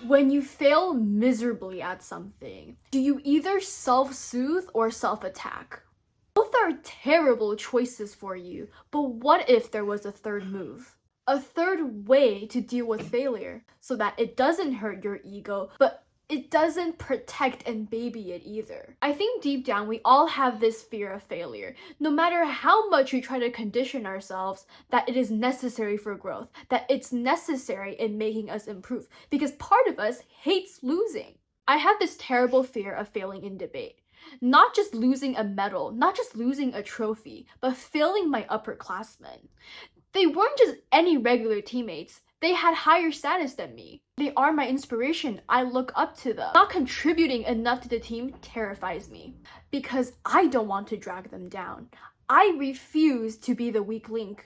When you fail miserably at something, do you either self-soothe or self-attack? Both are terrible choices for you, but what if there was a third move? A third way to deal with failure so that it doesn't hurt your ego, but it doesn't protect and baby it either. I think deep down we all have this fear of failure. No matter how much we try to condition ourselves that it is necessary for growth, that it's necessary in making us improve, because part of us hates losing. I have this terrible fear of failing in debate. Not just losing a medal, not just losing a trophy, but failing my upperclassmen. They weren't just any regular teammates. They had higher status than me. They are my inspiration. I look up to them. Not contributing enough to the team terrifies me because I don't want to drag them down. I refuse to be the weak link.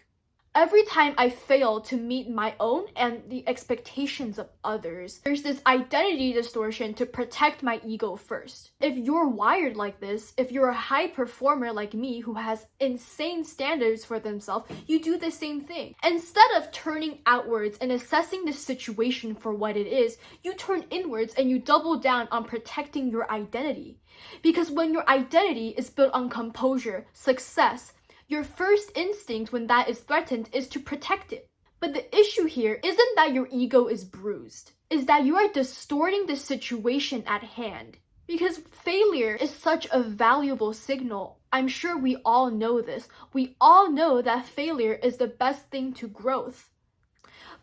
Every time I fail to meet my own and the expectations of others, there's this identity distortion to protect my ego first. If you're wired like this, if you're a high performer like me who has insane standards for themselves, you do the same thing. Instead of turning outwards and assessing the situation for what it is, you turn inwards and you double down on protecting your identity. Because when your identity is built on composure, success, your first instinct when that is threatened is to protect it. But the issue here isn't that your ego is bruised, is that you are distorting the situation at hand. Because failure is such a valuable signal. I'm sure we all know this. We all know that failure is the best thing to growth.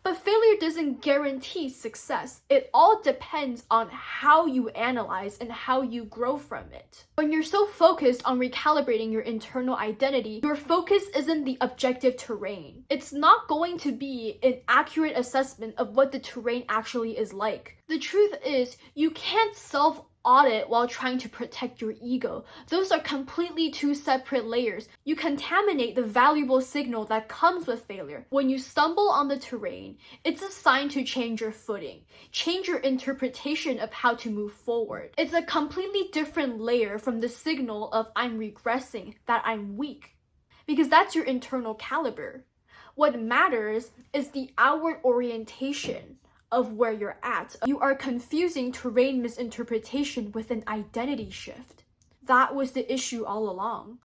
But failure doesn't guarantee success. It all depends on how you analyze and how you grow from it. When you're so focused on recalibrating your internal identity, your focus isn't the objective terrain. It's not going to be an accurate assessment of what the terrain actually is like. The truth is, you can't self-audit while trying to protect your ego. Those are completely two separate layers. You contaminate the valuable signal that comes with failure. When you stumble on the terrain, it's a sign to change your footing, change your interpretation of how to move forward. It's a completely different layer from the signal of I'm regressing, that I'm weak, because that's your internal caliber. What matters is the outward orientation of where you're at. You are confusing terrain misinterpretation with an identity shift. That was the issue all along.